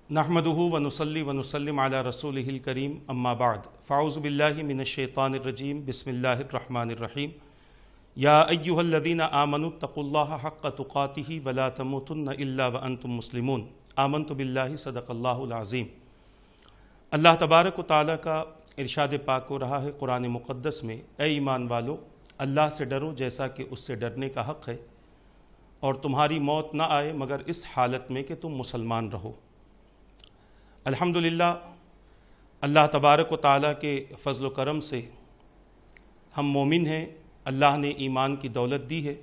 नहमदुहु व नुसल्ली व नुसल्लिम अला रसूलिहिल करीम अम्मा बाद फ़ाऊज़ु बिल्लाहि मिनश शैतानिर रजीम बिस्मिल्लाहिर रहमानिर रहीम या अय्युहल्लज़ीना आमनु तक़ुल्लाहा हक़्क़ तुक़ातिही व ला तमूतुन्ना इल्ला व अंतुम मुस्लिमून आमन्तु बिल्लाहि सदक़ल्लाहुल अज़ीम। अल्लाह तबारक व तआला का इरशाद पाक हो रहा है कुरान मुक़द्दस में, ए ईमान वालो, अल्लाह से डरो जैसा कि उससे डरने का हक़ है, और तुम्हारी मौत न आए मगर इस हालत में कि तुम मुसलमान रहो। अल्हम्दुलिल्लाह, अल्लाह तबारक व तआला के फ़ज़्ल व करम से हम मोमिन हैं। अल्लाह ने ईमान की दौलत दी है।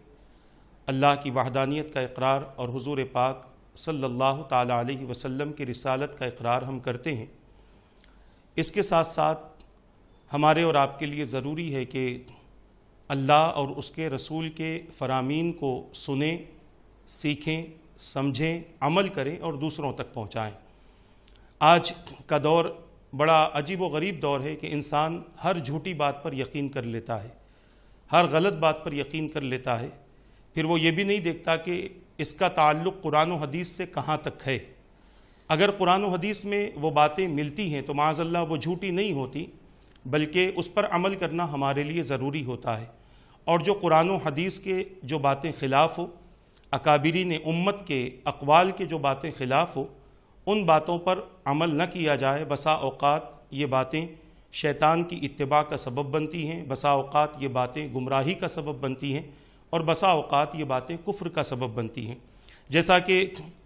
अल्लाह की वहदानियत का इक़रार और हुज़ूर पाक सल्लल्लाहु ताला अलैहि वसल्लम की रिसालत का इक़रार हम करते हैं। इसके साथ साथ हमारे और आपके लिए ज़रूरी है कि अल्लाह और उसके रसूल के फ़रामीन को सुनें, सीखें, समझें, अमल करें और दूसरों तक पहुँचाएँ। आज का दौर बड़ा अजीब व गरीब दौर है कि इंसान हर झूठी बात पर यकीन कर लेता है, हर गलत बात पर यकीन कर लेता है, फिर वो ये भी नहीं देखता कि इसका ताल्लुक़ कुरान व हदीस से कहाँ तक है। अगर कुरान व हदीस में वो बातें मिलती हैं तो माज़अल्लाह वो झूठी नहीं होती, बल्कि उस पर अमल करना हमारे लिए ज़रूरी होता है। और जो कुरान व हदीस के जो बातें ख़िलाफ़ हो, अकाबिरीन उम्मत के अक़वाल के जो बातें ख़िलाफ़ हो, उन बातों पर अमल न किया जाए। बसा औक़ात ये बातें शैतान की इत्तिबा का सबब बनती हैं, बसा औक़ात ये बातें गुमराही का सबब बनती हैं, और बसा औक़ात ये बातें कुफ्र का सबब बनती हैं। जैसा कि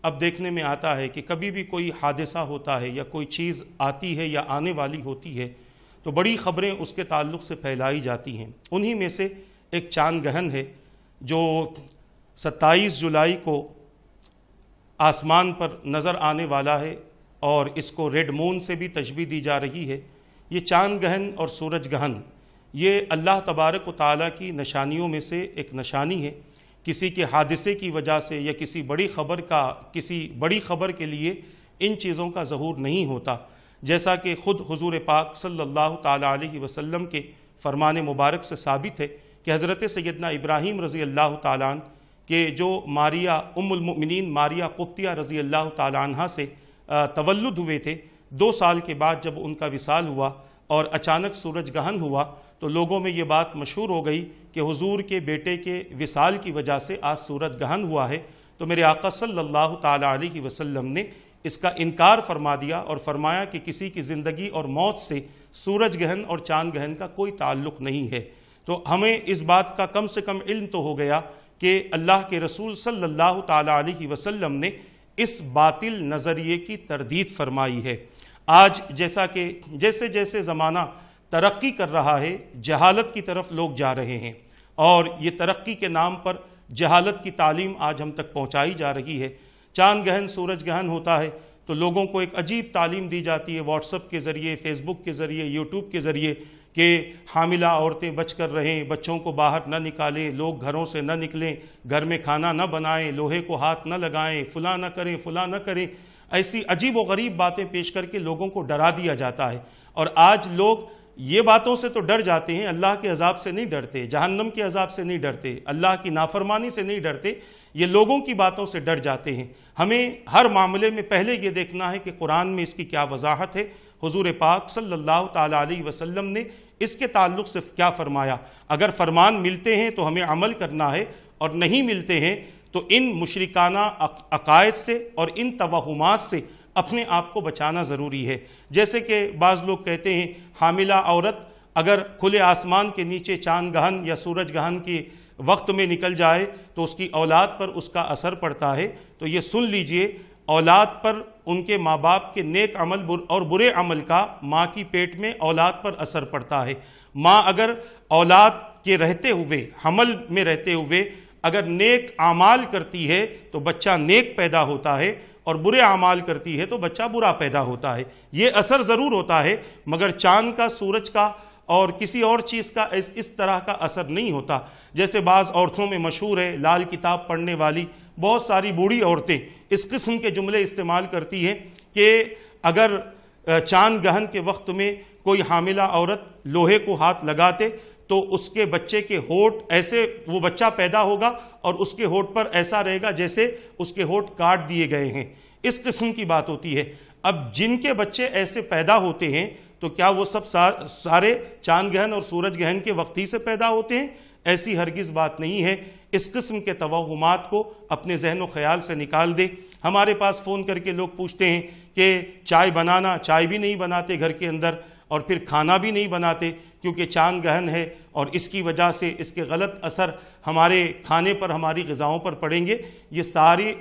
अब देखने में आता है कि कभी भी कोई हादसा होता है या कोई चीज़ आती है या आने वाली होती है तो बड़ी ख़बरें उसके ताल्लुक़ से फैलाई जाती हैं। उन्हीं में से एक चाँद गहन है जो 27 जुलाई को आसमान पर नज़र आने वाला है, और इसको रेड मून से भी तशबीह दी जा रही है। ये चाँद गहन और सूरज गहन ये अल्लाह तबारक व तआला की निशानियों में से एक निशानी है। किसी के हादसे की वजह से या किसी बड़ी ख़बर के लिए इन चीज़ों का ज़हूर नहीं होता। जैसा कि ख़ुद हुज़ूर पाक सल्लल्लाहु ताला अलैहि वसल्लम के फ़रमान मुबारक से साबित है कि हज़रत सैयदना इब्राहीम रज़ी अल्लाह ताला अन्हु कि जो मारिया उम्मुल मुमिनीन मारिया क़ुब्तिया रज़ी अल्लाह ताला अन्हा से तवल्लुद हुए थे, 2 साल के बाद जब उनका विसाल हुआ और अचानक सूरज गहन हुआ तो लोगों में ये बात मशहूर हो गई कि हुजूर के बेटे के विसाल की वजह से आज सूरज गहन हुआ है। तो मेरे आका सल्लल्लाहु ताला अलैहि वसल्लम ने इसका इनकार फरमा दिया और फरमाया कि किसी की ज़िंदगी और मौत से सूरज गहन और चाँद गहन का कोई ताल्लुक़ नहीं है। तो हमें इस बात का कम से कम इल्म तो हो गया कि अल्लाह के रसूल सल्लल्लाहु ताला अलैहि वसल्लम ने इस बातिल नज़रिए की तरदीद फरमाई है। आज जैसे जैसे ज़माना तरक्की कर रहा है, जहालत की तरफ लोग जा रहे हैं, और ये तरक्की के नाम पर जहालत की तालीम आज हम तक पहुँचाई जा रही है। चाँद गहन सूरज गहन होता है तो लोगों को एक अजीब तालीम दी जाती है व्हाट्सएप के ज़रिए, फ़ेसबुक के ज़रिए, यूट्यूब के ज़रिए कि हामिला औरतें बच कर रहें, बच्चों को बाहर न निकालें, लोग घरों से न निकलें, घर में खाना न बनाएं, लोहे को हाथ न लगाएं, फुला न करें, फुला न करें। ऐसी अजीब व गरीब बातें पेश करके लोगों को डरा दिया जाता है। और आज लोग ये बातों से तो डर जाते हैं, अल्लाह के अज़ाब से नहीं डरते, जहन्नम के अज़ाब से नहीं डरते, अल्लाह की नाफरमानी से नहीं डरते, ये लोगों की बातों से डर जाते हैं। हमें हर मामले में पहले ये देखना है कि कुरान में इसकी क्या वजाहत है, हुजूर पाक सल्लल्लाहु ताला अलैहि वसल्लम ने इसके ताल्लुक़ से क्या फ़रमाया। अगर फ़रमान मिलते हैं तो हमें अमल करना है, और नहीं मिलते हैं तो इन मुशरिकाना अकायद से और इन तवहुमात से अपने आप को बचाना ज़रूरी है। जैसे कि बाज़ लोग कहते हैं हामिला औरत अगर खुले आसमान के नीचे चाँद गहन या सूरज गहन के वक्त में निकल जाए तो उसकी औलाद पर उसका असर पड़ता है। तो ये सुन लीजिए, औलाद पर उनके माँ बाप के नेक अमल और बुरे अमल का माँ की पेट में औलाद पर असर पड़ता है। माँ अगर औलाद के रहते हुए, हमल में रहते हुए अगर नेक आमाल करती है तो बच्चा नेक पैदा होता है, और बुरे आमाल करती है तो बच्चा बुरा पैदा होता है। ये असर ज़रूर होता है, मगर चाँद का, सूरज का और किसी और चीज़ का इस तरह का असर नहीं होता। जैसे बाज़ औरतों में मशहूर है, लाल किताब पढ़ने वाली बहुत सारी बूढ़ी औरतें इस किस्म के जुमले इस्तेमाल करती हैं कि अगर चाँद गहन के वक्त में कोई हामिला औरत लोहे को हाथ लगाते तो उसके बच्चे के होठ ऐसे, वो बच्चा पैदा होगा और उसके होठ पर ऐसा रहेगा जैसे उसके होठ काट दिए गए हैं। اس قسم کی بات ہوتی ہے۔ اب جن کے بچے ایسے پیدا ہوتے ہیں تو کیا وہ سب سارے چاند گہن اور سورج گہن کے وقت ہی سے پیدا ہوتے ہیں؟ ایسی ہرگز بات نہیں ہے۔ اس قسم کے توہمات کو اپنے ذہن و خیال سے نکال دے۔ ہمارے پاس فون کر کے لوگ پوچھتے ہیں کہ چائے بھی نہیں بناتے گھر کے اندر، اور پھر کھانا بھی نہیں بناتے کیونکہ چاند گہن ہے، اور اس کی وجہ سے اس کے غلط اثر ہمارے کھانے پر، ہماری غذاؤں پر پڑیں گے۔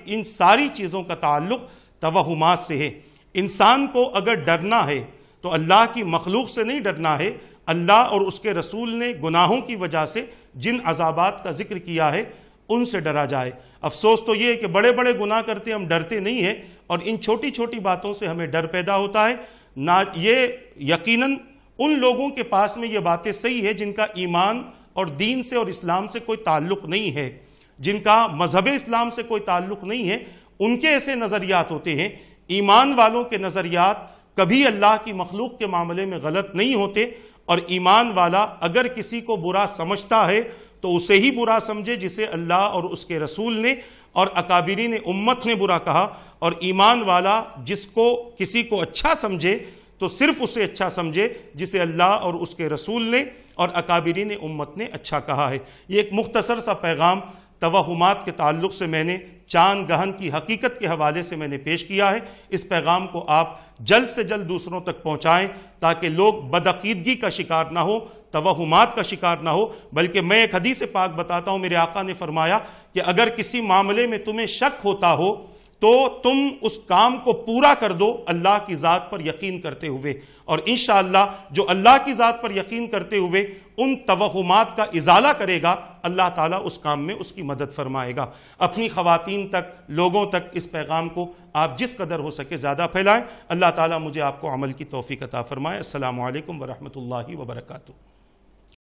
ان ساری چیزوں کا تعلق توہمات سے ہے۔ انسان کو اگر ڈرنا ہے تو اللہ کی مخلوق سے نہیں ڈرنا ہے، اللہ اور اس کے رسول نے گناہوں کی وجہ سے جن عذابات کا ذکر کیا ہے ان سے ڈرا جائے۔ افسوس تو یہ ہے کہ بڑے بڑے گناہ کرتے ہم ڈرتے نہیں ہیں، اور ان چھوٹی چھوٹی باتوں سے ہمیں ڈر پیدا ہوتا ہے۔ یہ یقیناً ان لوگوں کے پاس میں یہ باتیں صحیح ہے جن کا ایمان اور دین سے اور اسلام سے کوئی تعلق نہیں ہے، جن کا مذہب اسلام سے کوئی تعلق نہیں ہے، ان کے ایسے نظریات ہوتے ہیں۔ ایمان والوں کے نظریات کبھی اللہ کی مخلوق کے معاملے میں غلط نہیں ہوتے، اور ایمان والا اگر کسی کو برا سمجھتا ہے تو اسے ہی برا سمجھے جسے اللہ اور اس کے رسول نے اور اکابرین امت نے برا کہا، اور ایمان والا کسی کو اچھا سمجھے تو صرف اسے اچھا سمجھے جسے اللہ اور اس کے رسول نے اور اکابرین امت نے اچھا کہا ہے۔ یہ ایک مختصر سا پیغام توہمات کے تعلق سے میں نے چاند گہن کی حقیقت کے حوالے سے میں نے پیش کیا ہے۔ اس پیغام کو آپ جلد سے جلد دوسروں تک پہنچائیں تاکہ لوگ بدعقیدگی کا شکار نہ ہو، توہمات کا شکار نہ ہو، بلکہ میں ایک حدیث پاک بتاتا ہوں۔ میرے آقا نے فرمایا کہ اگر کسی معاملے میں تمہیں شک ہوتا ہو تو تم اس کام کو پورا کر دو اللہ کی ذات پر یقین کرتے ہوئے، اور انشاءاللہ جو اللہ کی ذات پر یقین کرتے ہوئے ان توہمات کا ازالہ کرے گا، اللہ تعالیٰ اس کام میں اس کی مدد فرمائے گا۔ اپنی خواتین تک، لوگوں تک اس پیغام کو آپ جس قدر ہو سکے زیادہ پھیلائیں۔ اللہ تعالیٰ مجھے آپ کو عمل کی توفیق عطا فرمائے۔ السلام علیکم ورحمۃ اللہ وبرکاتہ۔